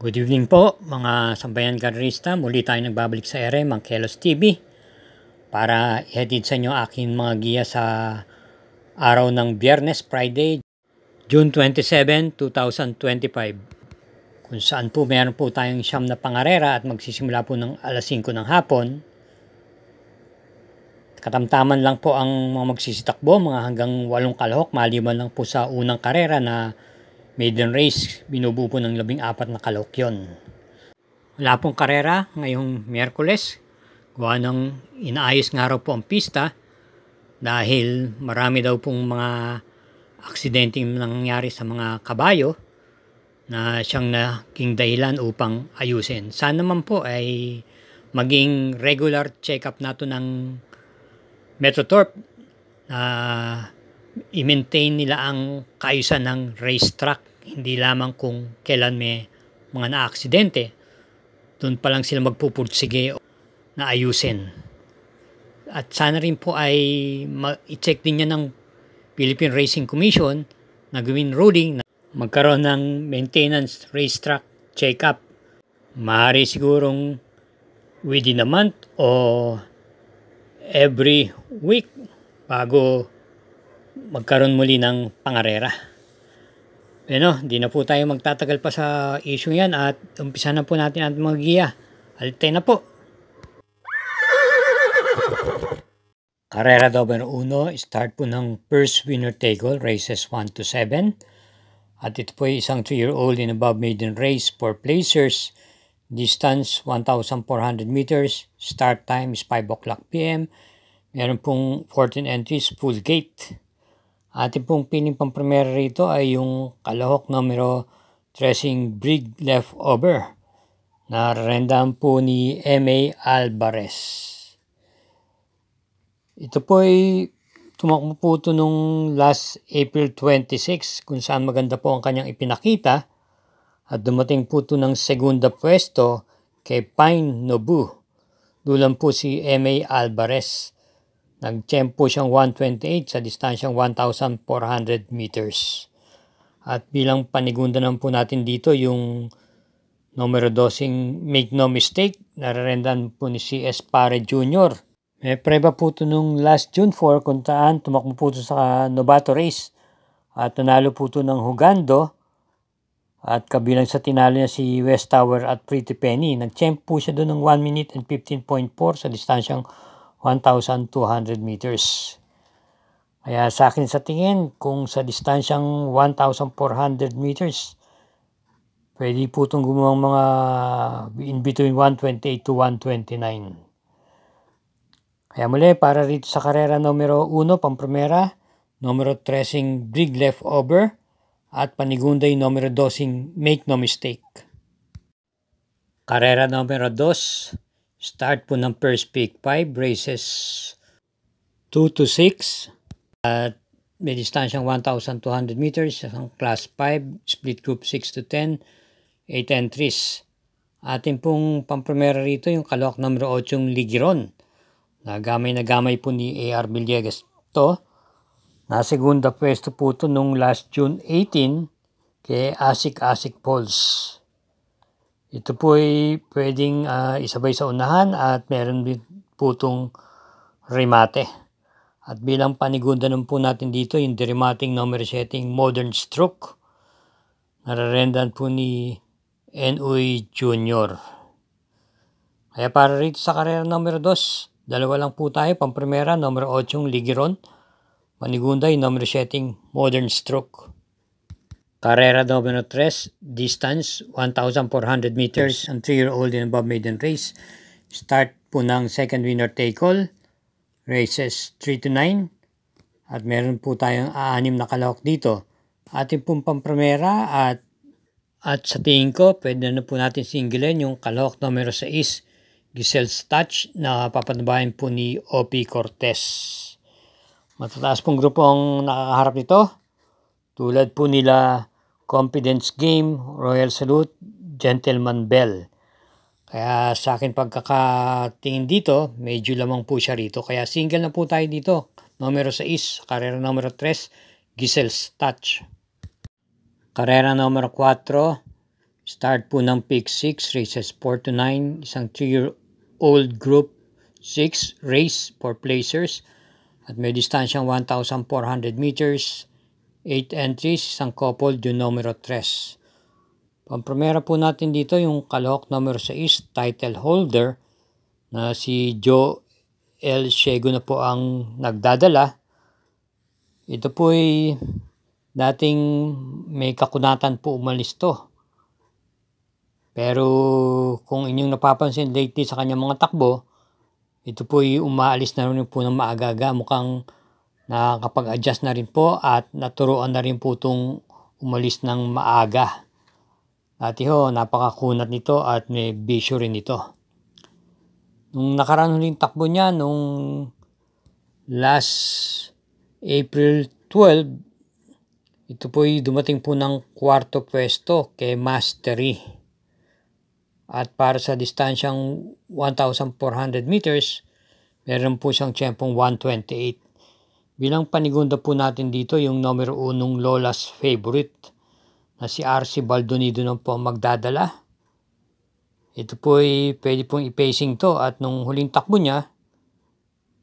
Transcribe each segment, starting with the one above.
Good evening po mga sambayan karerista. Muli tayo nagbabalik sa ere, Mang Kelos TV para ihatid sa inyo aking mga giya sa araw ng Biyernes, Friday, June 27, 2025. Kung saan po meron po tayong siyam na pangarera at magsisimula po ng alas 5 ng hapon. Katamtaman lang po ang mga magsisitakbo, mga hanggang 8 kalahok, maliban lang po sa unang karera na maiden race, binubuo po ng 14 na kalahok yun. Wala pong karera ngayong Miyerkules. Gawa ng inaayos nga raw po ang pista dahil marami daw pong mga aksidente nangyari sa mga kabayo na siyang naging dahilan upang ayusin. Sana naman po ay maging regular check-up nato ng Metrotorp na i-maintain nila ang kaayusan ng racetrack, hindi lamang kung kailan may mga na-aksidente. Doon pa lang sila magpupursige na ayusin. At sana rin po ay i-check din niya ng Philippine Racing Commission na gawin ruling na magkaroon ng maintenance racetrack check-up. Maaari sigurong within a month o every week bago magkaroon muli ng pangarera. Di na po tayo magtatagal pa sa issue yan at umpisa na po natin ang mga giya. Altay na po. Karera numero 1, start po ng first winner take all, races 1 to 7. At ito po ay isang 3-year-old and above maiden race for placers. Distance 1,400 meters. Start time is 5 o'clock p.m. Meron pong 14 entries, full gate. Ating pong piling pang-primera rito ay yung kalahok numero Tracing Brig Leftover. Nararendahan po ni M.A. Alvarez. Ito po ay tumakbo po ito nung last April 26 kung saan maganda po ang kanyang ipinakita. At dumating po ito ng segunda pwesto kay Pine Nobu. Dulan po si M.A. Alvarez. Nag-tempo siyang 1:28 sa distansyang 1,400 meters. At bilang panigunda naman po natin dito yung numero 12 Make No Mistake. Nararendan po ni C.S. Pare Jr. May preba po ito nung last June 4 kung saan tumakbo po ito sa Novato Race. At nanalo po ito ng Hugando. At kabilang sa tinalo niya si West Tower at Pretty Penny. Nag-tempo siya doon ng 1 minute and 15.4 sa distansyang 1,200 meters. Kaya sa akin sa tingin, kung sa distansyang 1,400 meters, pwede po itong gumawang mga in between 128 to 129. Kaya muli, para rito sa karera numero 1, pang-primera, numero 13 Brig Leftover, at panigunday numero 12 Make No Mistake. Karera numero 2, start po ng first pick 5, races 2 to 6. At may distansyang 1,200 meters, ang class 5, split group 6 to 10, 8 entries. Ating pong pang-primera rito yung kalahok numero 8 Ligiron. Nagamay po ni A.R. Villegas to. Nasegunda pwesto po ito nung last June 18 kay Asik Pauls. Ito po ay pwedeng isabay sa unahan at meron din po itong remate. At bilang panigunda naman po natin dito yung deremating number setting Modern Stroke. Nararendan po ni N.U.Y. Jr. Kaya para rito sa karera numero 2, dalawa lang po tayo. Pang-primera, numero 8 Ligiron. Panigunda yung number setting Modern Stroke. Karera numero 3, distance 1,400 meters, ang 3-year-old and above maiden race. Start po ng second winner take all, races 3 to 9. At meron po tayong 6 na kalahok dito. Ating pong pang-primera at sa tingin ko, pwede na po natin singilin yung kalahok numero 6, Giselle's Touch, na papanabayan po ni O.P. Cortez. Matataas pong grupo ang nakakaharap nito. Tulad po nila Confidence Game, Royal Salute, Gentleman Bell. Kaya sa akin pagkakatingin dito, medyo lamang po siya rito. Kaya single na po tayo dito. Numero 6, karera numero 3, Giselle's Touch. Karera numero 4, Start po ng Peak 6, races 4 to 9, isang 3-year-old Group 6 race for placers at may distansyang 1,400 meters, 8 entries, isang couple, yung numero 3. Pampremera po natin dito yung kalahok numero 6, title holder na si Joe L. Shego na po ang nagdadala. Ito po ay dating may kakunatan po umalis to. Pero kung inyong napapansin lately sa kanyang mga takbo, ito po ay umaalis na rin po ng maaga-aga. Mukhang nakakapag-adjust na rin po at naturuan na rin po itong umalis ng maaga. Dati ho, napakakunat nito at may bisyo rin ito. Nung nakaraan huling takbo niya, nung last April 12, ito po ay dumating po ng 4th pwesto kay Mastery. At para sa distansyang 1,400 meters, meron po siyang tiyempong 1:28. Bilang panigunda po natin dito yung numero 1 Lola's Favorite na si RC Baldonido na po magdadala. Ito po ay pwede pong i-pacing to at nung huling takbo niya,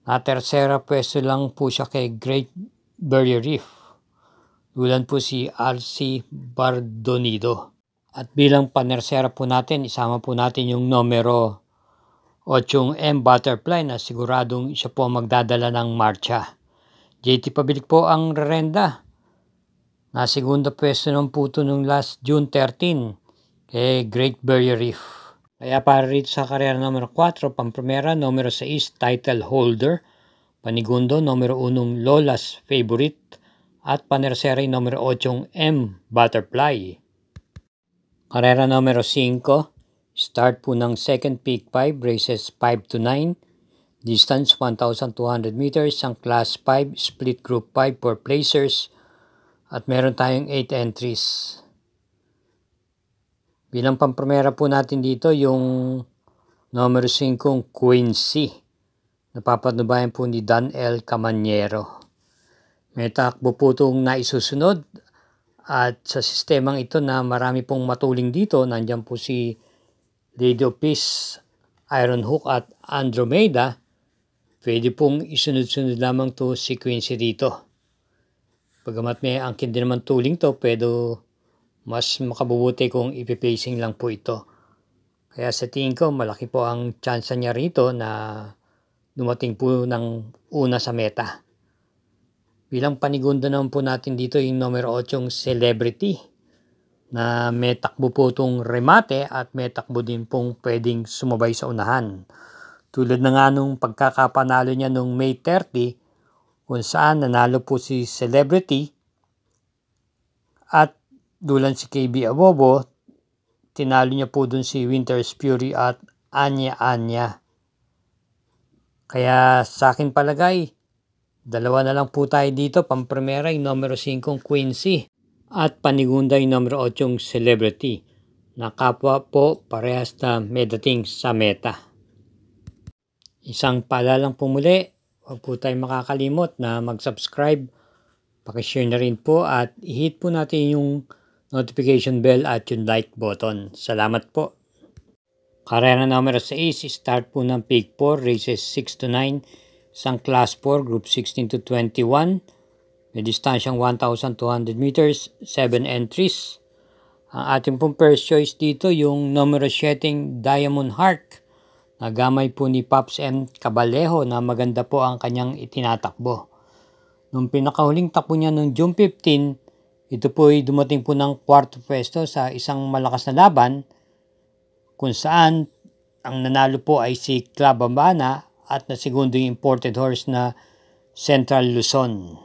na tersera pwesto lang po siya kay Great Barrier Reef. Dulan po si RC Baldonido. At bilang panersera po natin, isama po natin yung numero 8 M Butterfly na siguradong siya po magdadala ng marcha. JT Pabilik po ang rerenda. Na segunda pwesto ng puto nung last June 13 kay Great Barrier Reef. Kaya para rito sa karera numero 4, pampremera numero 6 title holder, panigundo numero 1 Lola's Favorite at panersera numero 8 M Butterfly. Karera numero 5, start po ng second peak 5, races 5 to 9, distance 1,200 meters, ang class 5, split group 5 for placers, at meron tayong 8 entries. Bilang pampremera po natin dito yung numero 5, Quincy, napapatnubayan po ni Dan L. Camaniero. May takbo po itong naisusunod. At sa sistemang ito na marami pong matuling dito, nandiyan po si Lady of Peace, Iron Hook at Andromeda. Pwede pong isunod-sunod lamang to si Quincy dito. Pagamat may angkin din naman tuling to, pero mas makabubuti kung ipipacing lang po ito. Kaya sa tingin ko, malaki po ang chance niya rito na dumating po ng una sa meta. Bilang panigunda naman po natin dito yung numero 8 Celebrity na may takbo po itong remate at may takbo din pong pwedeng sumabay sa unahan. Tulad na nga nung pagkakapanalo niya nung May 30 kung saan nanalo po si Celebrity at dulan si KB Abobo, tinalo niya po dun si Winter's Fury at Anya. Kaya sa akin palagay, dalawa na lang po tayo dito. Pampremera yung numero 5 Quincy at panigunda yung numero 8 Celebrity na kapwa po parehas na may dating sa meta. Isang paalalang po muli, huwag po tayo makakalimot na mag-subscribe, pakishare na rin po at i-hit po natin yung notification bell at yung like button. Salamat po. Karera numero 6, start po ng Peak 4, races 6 to 9, isang class 4, group 16 to 21, may distansyang 1,200 meters, 7 entries. Ang ating pong first choice dito, yung numero 7 Diamond Heart, na gamay po ni Pops M. Cabalejo na maganda po ang kanyang itinatakbo. Nung pinakahuling takbo niya noong June 15, ito po ay dumating po ng 4th pwesto sa isang malakas na laban kung saan ang nanalo po ay si Clabambana at na segundo yung imported horse na Central Luzon.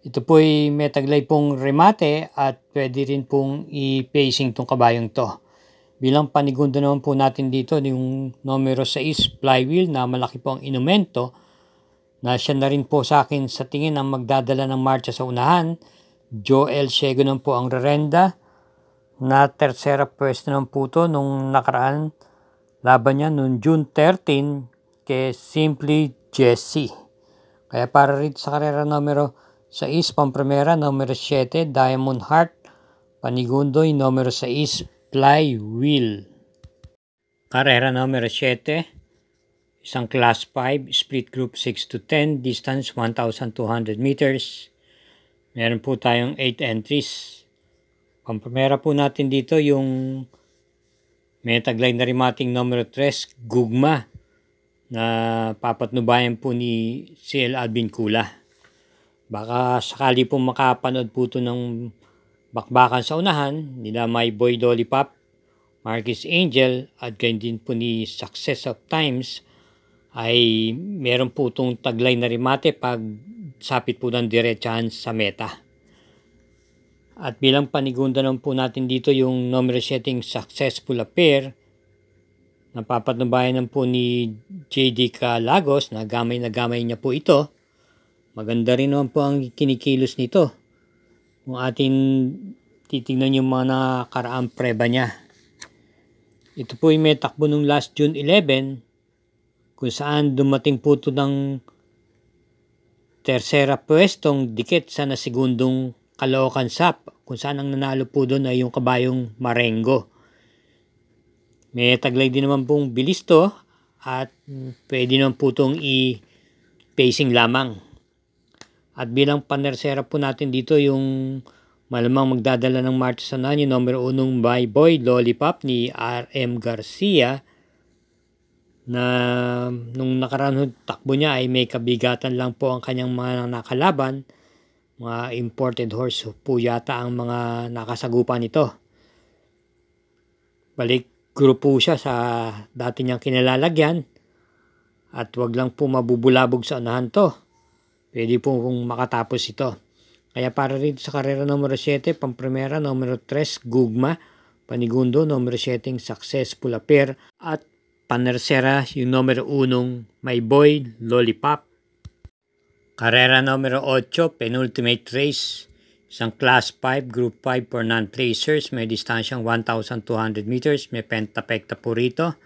Ito po ay may taglay pong remate at pwede rin pong i-pacing tong kabayong to. Bilang panigundo naman po natin dito yung numero 6 Flywheel na malaki po ang inumento na siya na rin po sa akin sa tingin ang magdadala ng marcha sa unahan. Joe L. Shego naman po ang rerenda na tersera pwesto ng puto nung nakaraan laban niya noong June 13 kay Simply Jessie. Kaya para rito sa karera numero 6, pampremera, numero 7, Diamond Heart, Panigundo yung numero 6, flywheel. Karera numero 7, isang class 5, split group 6 to 10, distance 1,200 meters. Meron po tayong 8 entries. Pampamera po natin dito yung may taglay na remating numero 3, Gugma, na papatnubayan po ni CL Alvin Kula. Baka sakali po makapanood po ito ng bakbakan sa unahan nila My Boy Lollipop, Marquis Angel at gayon din po ni Success of Times, ay meron po itong taglay na remate pag sapit po ng diretsahan sa meta. At bilang panigunda naman po natin dito yung numero setting Successful Affair, napapatnubayan po ni JD Calagos na gamay niya po ito. Maganda rin naman po ang kinikilos nito. Kung atin titignan yung mga nakaraang preba niya. Ito po yung may takbo nung last June 11 kung saan dumating po ito ng tersera pwestong dikit sa nasigundong Caloocan Sap, kung saan ang nanalo po doon ay yung kabayong Marengo. May taglay din naman pong bilis to at pwede naman po itong i-pacing lamang. At bilang panersera po natin dito yung malamang magdadala ng marcha sa unahan, yung numero 1 My Boy Lollipop ni RM Garcia, na nung nakaraan takbo niya ay may kabigatan lang po ang kanyang mga nakalaban. Mga imported horse po yata ang mga nakasagupan nito. Balik grupo siya sa dati niyang kinalalagyan at wag lang po mabubulabog sa unahan to. Pwede po makatapos ito. Kaya para rin sa karera numero 7, pamprimera numero 3, Gugma, panigundo numero 7, Successful Affair at panersera yung numero 1, My Boy Lollipop. Karera numero 8, penultimate race, isang class 5, group 5 for non-placers, may distansyang 1,200 meters, may pentapekta po rito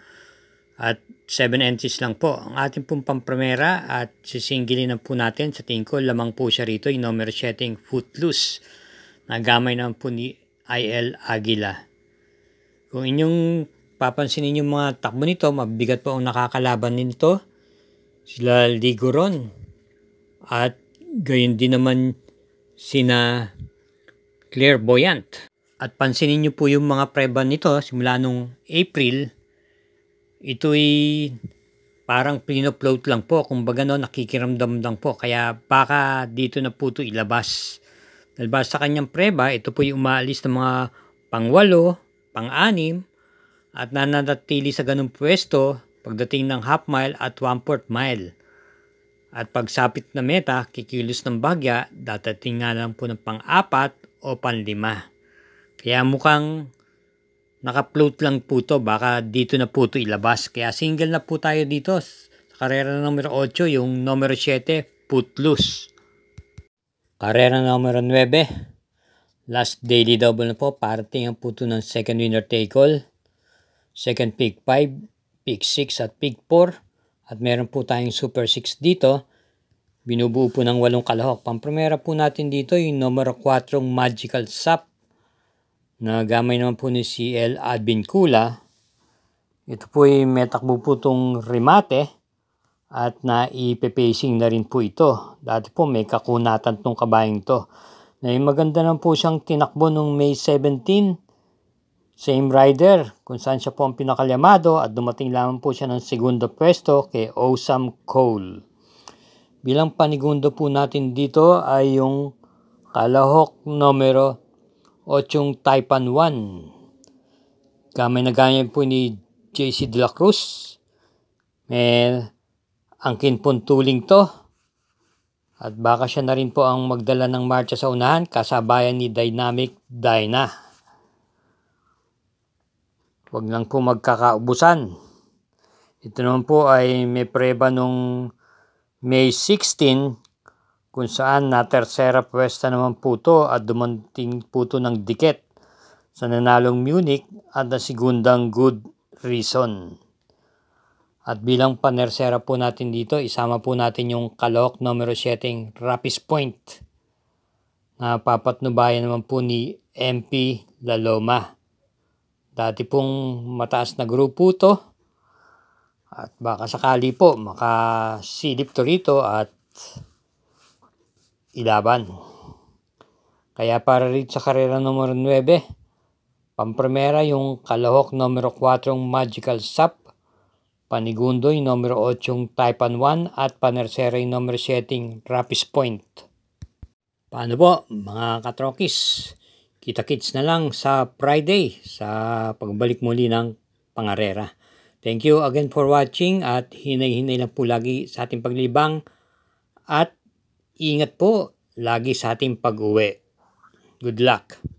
at 7 entries lang po. Ang ating pong pamprimera at sisingilin na po natin, sa tingin ko lamang po siya rito, yung numero setting Footloose, nagamay naman po ni IL Aguila. Kung inyong papansinin yung mga takbo nito, mabigat po ang nakakalaban nito, sila Ligoron. At gayon din naman sina Clairvoyant. At pansinin nyo po yung mga preba nito simula nung April. Ito'y parang pinoploat lang po. Kumbaga nakikiramdam lang po. Kaya baka dito na po ito ilabas. Dahil sa kanyang preba, ito po yung umaalis ng mga pang-8, pang-6 at nananatili sa ganung pwesto pagdating ng half mile at 1/4 mile. At pagsapit na meta, kikilos ng bagya, dadating nga lang po ng pang-4 o pang-5. Kaya mukhang naka-float lang po to, baka dito na po ito ilabas. Kaya single na po tayo dito sa karera numero 8, yung numero 7, Footloose. Karera numero 9, last daily double na po, parating ang po ito ng second winner take all, second pick 5, pick 6 at pick 4. At meron po tayong Super 6 dito. Binubuo po ng 8 kalahok. Pamprimera po natin dito yung numero 4 Magical Sap, na gamay naman po ni CL Alvin Kula. Ito po ay may takbo po itong remate at naipepacing na rin po ito. Dati po may kakunatan itong kabayang to. Na maganda naman po siyang tinakbo noong May 17. Same rider kung saan siya po ang pinakalyamado at dumating lamang po siya ng segundo pwesto kay Awesome Cole. Bilang panigundo po natin dito ay yung kalahok numero 8 Taipan 1. Gamay na gamay po ni JC De La Cruz. May angkin pong tuling to. At baka siya na rin po ang magdala ng marcha sa unahan kasabayan ni Dynamic Dyna. Huwag lang po magkakaubusan. Ito naman po ay may preba nung May 16 kung saan na tersera pwesta naman po ito at dumating po ito ng dikit sa nanalong Munich at na segundang Good Reason. At bilang panersera po natin dito, isama po natin yung kalahok numero 7 Rapis Point na papatnubayan naman po ni MP Laloma. Dati pong mataas na grupo to at baka sakali po makasilip to rito at ilaban. Kaya para rito sa karera numero 9, pampremera yung Kalahok numero 4 Magical Sap, Panigundoy numero 8 Taipan 1 at panersera yung numero 7 Rapis Point. Paano po mga katrokis? Kita-kits na lang sa Friday sa pagbalik muli ng pangarera. Thank you again for watching at hinay-hinay lang po lagi sa ating paglibang at ingat po lagi sa ating pag-uwi. Good luck!